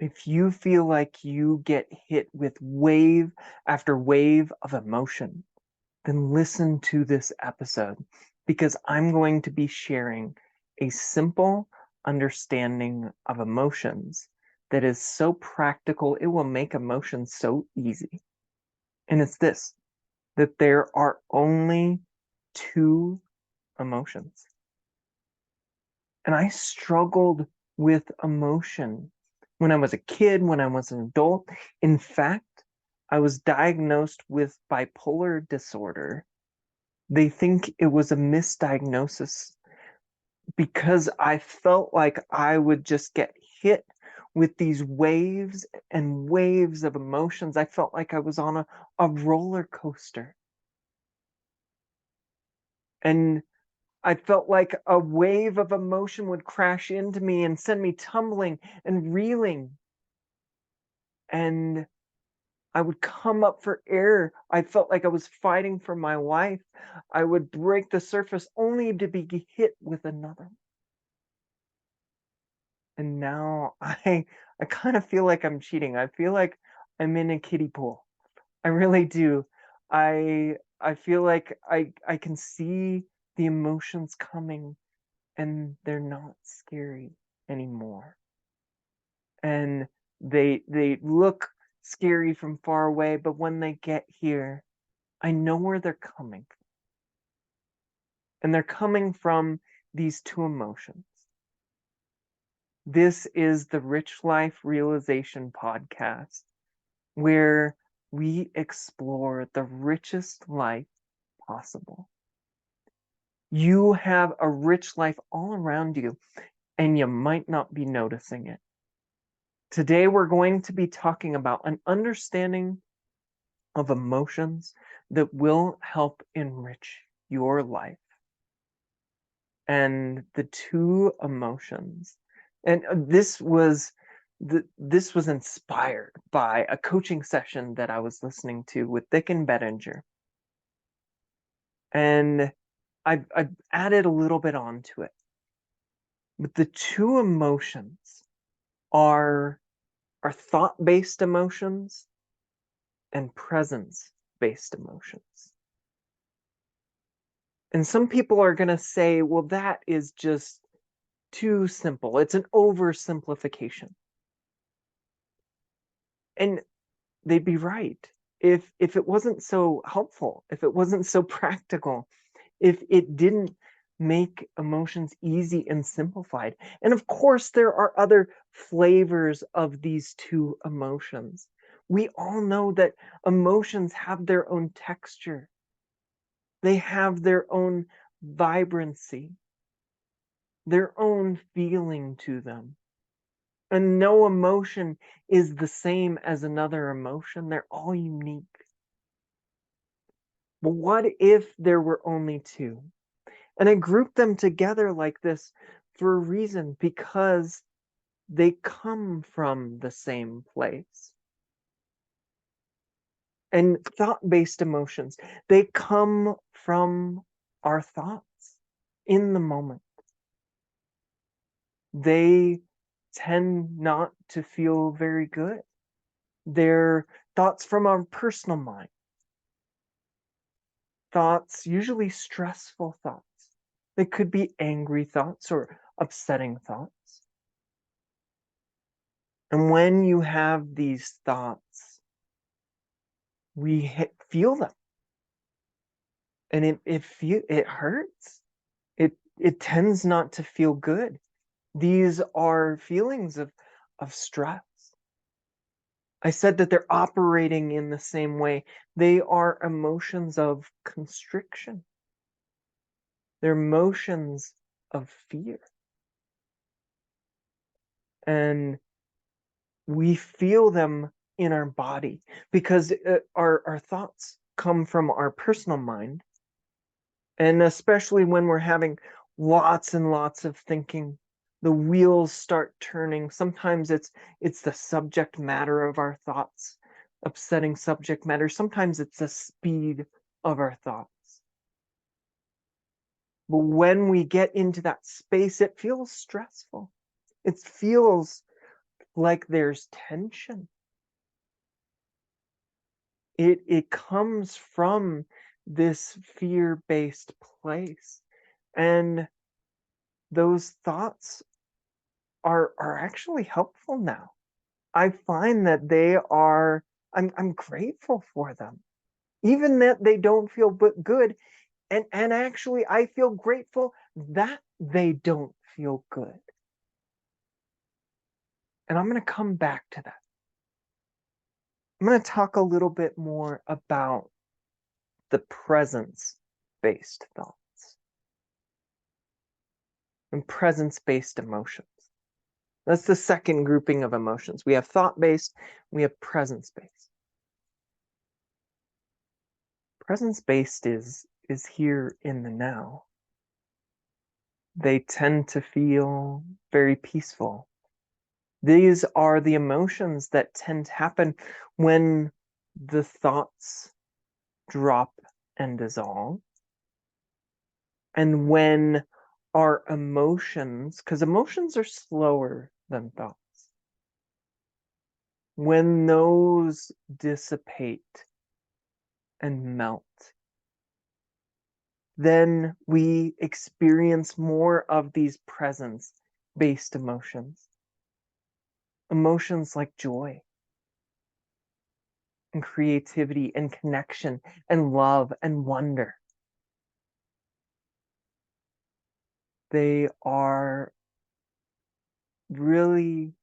If you feel like you get hit with wave after wave of emotion, then listen to this episode because I'm going to be sharing a simple understanding of emotions that is so practical, it will make emotions so easy. And it's this, that there are only two emotions. And I struggled with emotion when I was a kid, when I was an adult. In fact, I was diagnosed with bipolar disorder. They think it was a misdiagnosis because I felt like I would just get hit with these waves and waves of emotions. I felt like I was on a roller coaster. And I felt like a wave of emotion would crash into me and send me tumbling and reeling. And I would come up for air. I felt like I was fighting for my life. I would break the surface only to be hit with another. And now I kind of feel like I'm cheating. I feel like I'm in a kiddie pool. I really do. I feel like I can see the emotions coming and they're not scary anymore. And they look scary from far away, but when they get here, I know where they're coming from. And they're coming from these two emotions. This is the Rich Life Realization Podcast, where we explore the richest life possible. You have a rich life all around you, and you might not be noticing it. Today, we're going to be talking about an understanding of emotions that will help enrich your life. And the two emotions, and this was inspired by a coaching session that I was listening to with Dick and Bettinger. And I've added a little bit onto it. But the two emotions are thought-based emotions and presence-based emotions. And some people are going to say, well, that is just too simple. It's an oversimplification. And they'd be right. If it wasn't so helpful, if it wasn't so practical, if it didn't make emotions easy and simplified. And of course, there are other flavors of these two emotions. We all know that emotions have their own texture. They have their own vibrancy, their own feeling to them. And no emotion is the same as another emotion. They're all unique. But what if there were only two? And I grouped them together like this for a reason, because they come from the same place. And thought-based emotions, they come from our thoughts in the moment. They tend not to feel very good. They're thoughts from our personal mind. Thoughts, usually stressful thoughts. They could be angry thoughts or upsetting thoughts. And when you have these thoughts, we feel them. And it hurts. It tends not to feel good. These are feelings of stress. I said that they're operating in the same way. They are emotions of constriction. They're emotions of fear. And we feel them in our body because our thoughts come from our personal mind. And especially when we're having lots and lots of thinking, the wheels start turning. Sometimes it's the subject matter of our thoughts, upsetting subject matter. Sometimes it's the speed of our thoughts. But when we get into that space, it feels stressful. It feels like there's tension. It comes from this fear-based place. And those thoughts are actually helpful now. I find that they are, I'm grateful for them. Even that they don't feel good. And actually I feel grateful that they don't feel good. And I'm going to come back to that. I'm going to talk a little bit more about the presence-based thoughts and presence-based emotions. That's the second grouping of emotions. We have thought-based, we have presence-based. Presence-based is here in the now. They tend to feel very peaceful. These are the emotions that tend to happen when the thoughts drop and dissolve. And when our emotions, because emotions are slower than thoughts, when those dissipate and melt, then we experience more of these presence-based emotions. Emotions like joy and creativity and connection and love and wonder. They are really,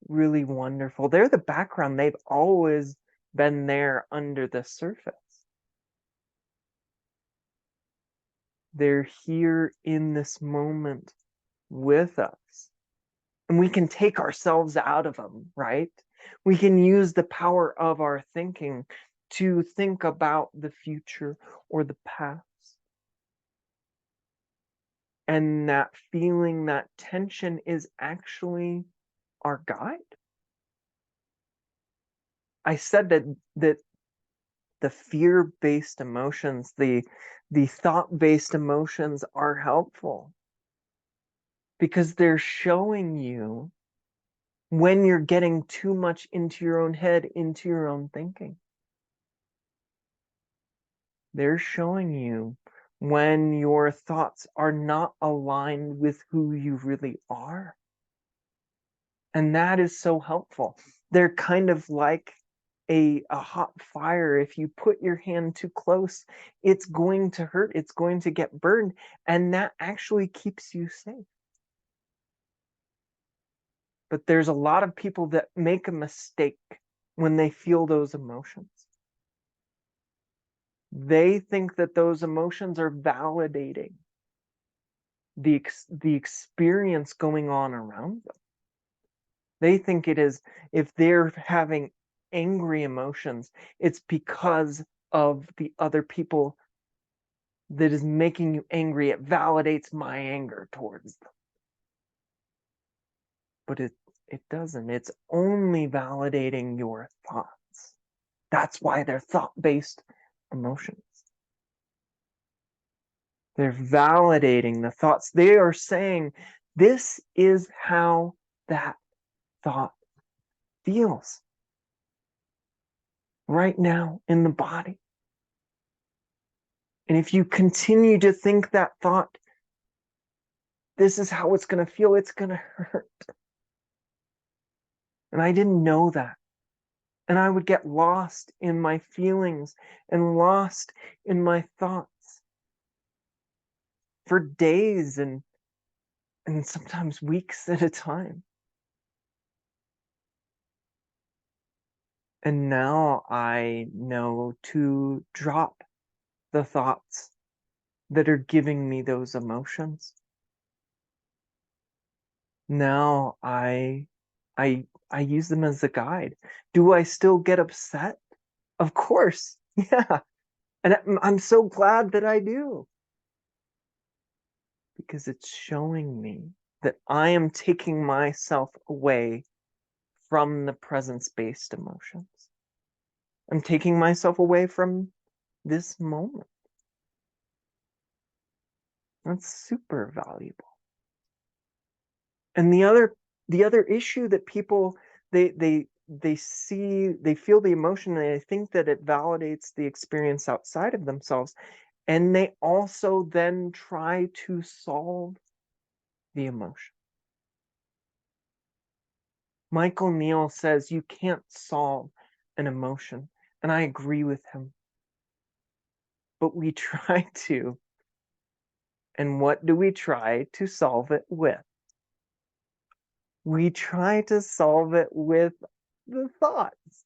really wonderful. They're the background. They've always been there under the surface. They're here in this moment with us. And we can take ourselves out of them, right? We can use the power of our thinking to think about the future or the past. And that feeling, that tension is actually our guide. I said that the fear-based emotions, the thought-based emotions are helpful because they're showing you when you're getting too much into your own head, into your own thinking. They're showing you when your thoughts are not aligned with who you really are. And that is so helpful. They're kind of like a hot fire. If you put your hand too close, it's going to hurt. It's going to get burned. And that actually keeps you safe. But there's a lot of people that make a mistake when they feel those emotions. They think that those emotions are validating the experience going on around them. They think it is, if they're having angry emotions, it's because of the other people that is making you angry. It validates my anger towards them. But it doesn't. It's only validating your thoughts. That's why they're thought-based emotions. They're validating the thoughts. They are saying, this is how that thought feels right now in the body. And if you continue to think that thought, this is how it's going to feel, it's going to hurt. And I didn't know that. And I would get lost in my feelings and lost in my thoughts for days and sometimes weeks at a time. And now I know to drop the thoughts that are giving me those emotions. Now I use them as a guide. Do I still get upset? Of course. Yeah. And I'm so glad that I do. Because it's showing me that I am taking myself away from the presence-based emotions. I'm taking myself away from this moment. That's super valuable. And the other The other issue that people, they feel the emotion and they think that it validates the experience outside of themselves, and they also then try to solve the emotion. Michael Neal says you can't solve an emotion, and I agree with him. But we try to. And what do we try to solve it with? We try to solve it with the thoughts.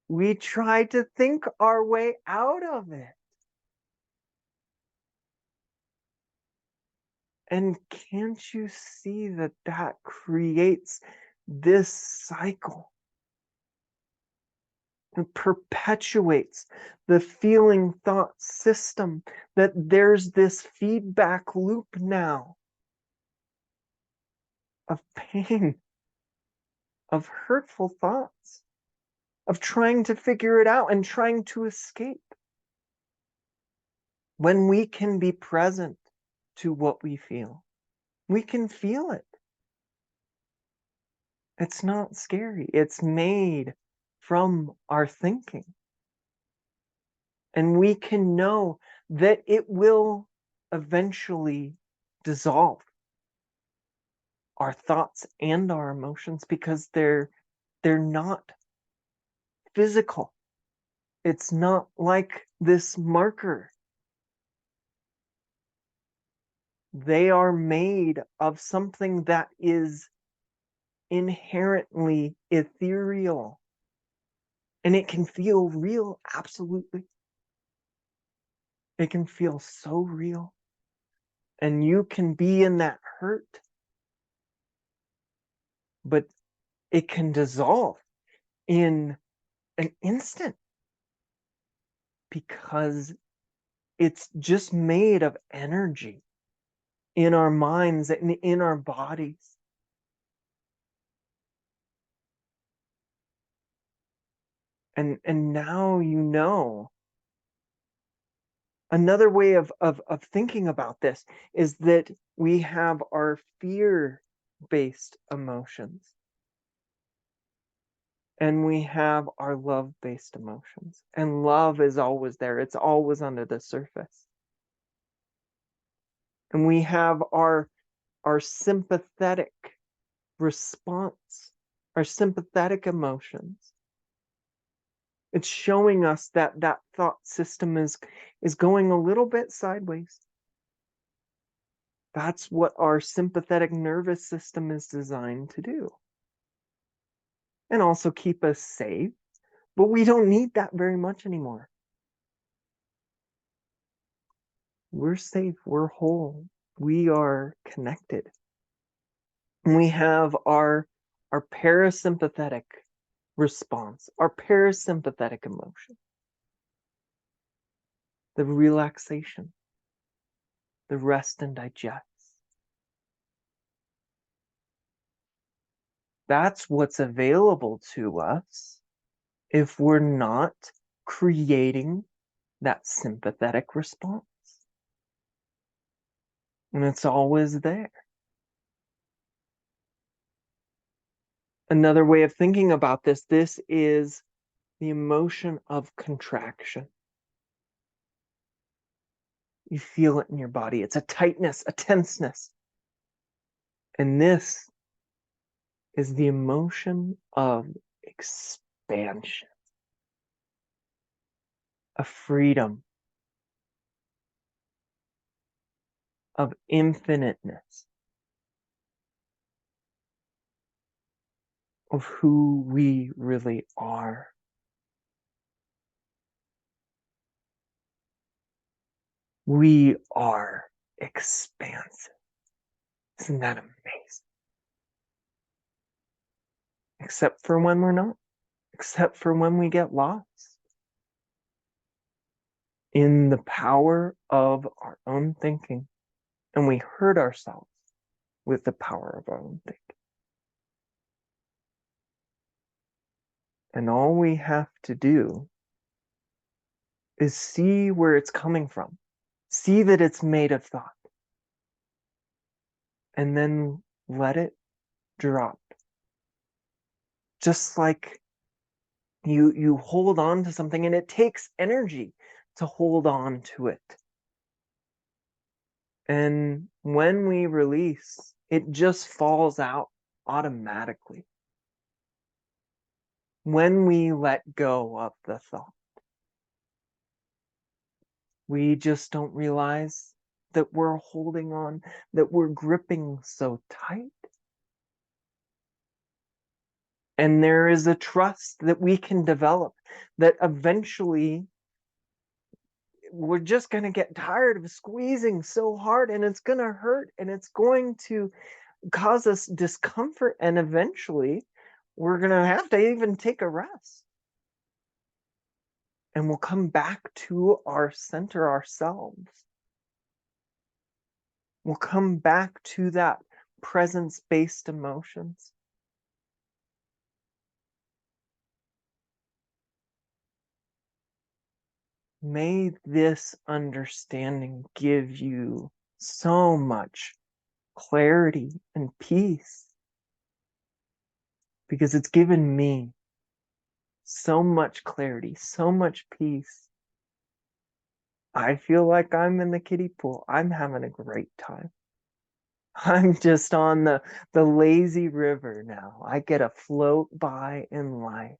We try to think our way out of it. And can't you see that that creates this cycle? It perpetuates the feeling thought system, that there's this feedback loop now of pain, of hurtful thoughts, of trying to figure it out and trying to escape. When we can be present to what we feel, we can feel it. It's not scary. It's made from our thinking. And we can know that it will eventually dissolve, our thoughts and our emotions, because they're not physical. It's not like this marker. They are made of something that is inherently ethereal. And it can feel real, absolutely. It can feel so real. And you can be in that hurt, but it can dissolve in an instant because it's just made of energy in our minds and in our bodies. And now you know. Another way of thinking about this is that we have our fear-based emotions and we have our love-based emotions. And love is always there. It's always under the surface. And we have our sympathetic response, our sympathetic emotions. It's showing us that that thought system is going a little bit sideways. That's what our sympathetic nervous system is designed to do. And also keep us safe. But we don't need that very much anymore. We're safe. We're whole. We are connected. And we have our parasympathetic response, our parasympathetic emotion, the relaxation, the rest and digest. That's what's available to us if we're not creating that sympathetic response. And it's always there. Another way of thinking about this is the emotion of contraction. You feel it in your body. It's a tightness, a tenseness. And this is the emotion of expansion, of freedom, of infiniteness, of who we really are. We are expansive. Isn't that amazing? Except for when we're not. Except for when we get lost in the power of our own thinking and we hurt ourselves with the power of our own thinking. And all we have to do is see where it's coming from. See that it's made of thought. And then let it drop. Just like you hold on to something, and it takes energy to hold on to it. And when we release, it just falls out automatically. When we let go of the thought, we just don't realize that we're holding on, that we're gripping so tight. And there is a trust that we can develop that eventually we're just going to get tired of squeezing so hard, and it's going to hurt, and it's going to cause us discomfort, and eventually we're going to have to even take a rest. And we'll come back to our center ourselves. We'll come back to that presence-based emotions. May this understanding give you so much clarity and peace, because it's given me so much clarity, so much peace. I feel like I'm in the kiddie pool. I'm having a great time. I'm just on the lazy river now. I get to float by in life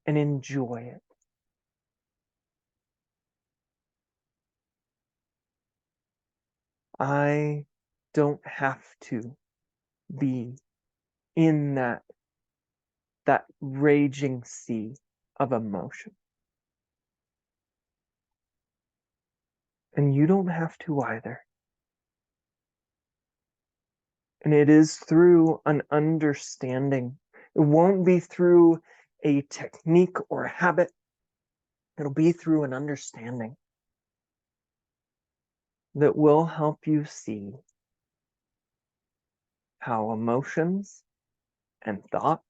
and enjoy it. I don't have to be in that raging sea of emotion. And you don't have to either. And it is through an understanding. It won't be through a technique or a habit. It'll be through an understanding that will help you see how emotions and thought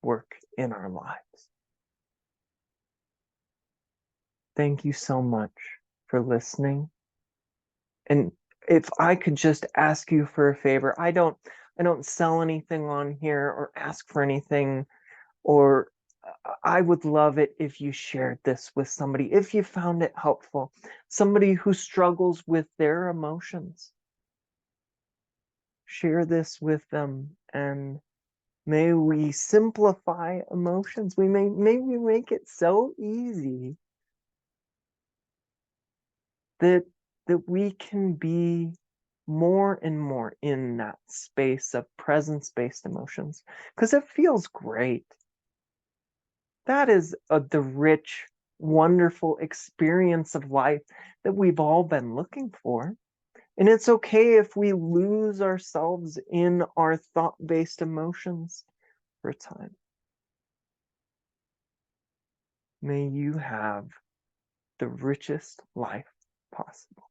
work in our lives. Thank you so much for listening. And if I could just ask you for a favor, I don't sell anything on here or ask for anything, or I would love it if you shared this with somebody, if you found it helpful, somebody who struggles with their emotions. Share this with them, and may we simplify emotions. May we make it so easy that we can be more and more in that space of presence-based emotions, because it feels great. That is the rich, wonderful experience of life that we've all been looking for. And it's okay if we lose ourselves in our thought-based emotions for a time. May you have the richest life possible.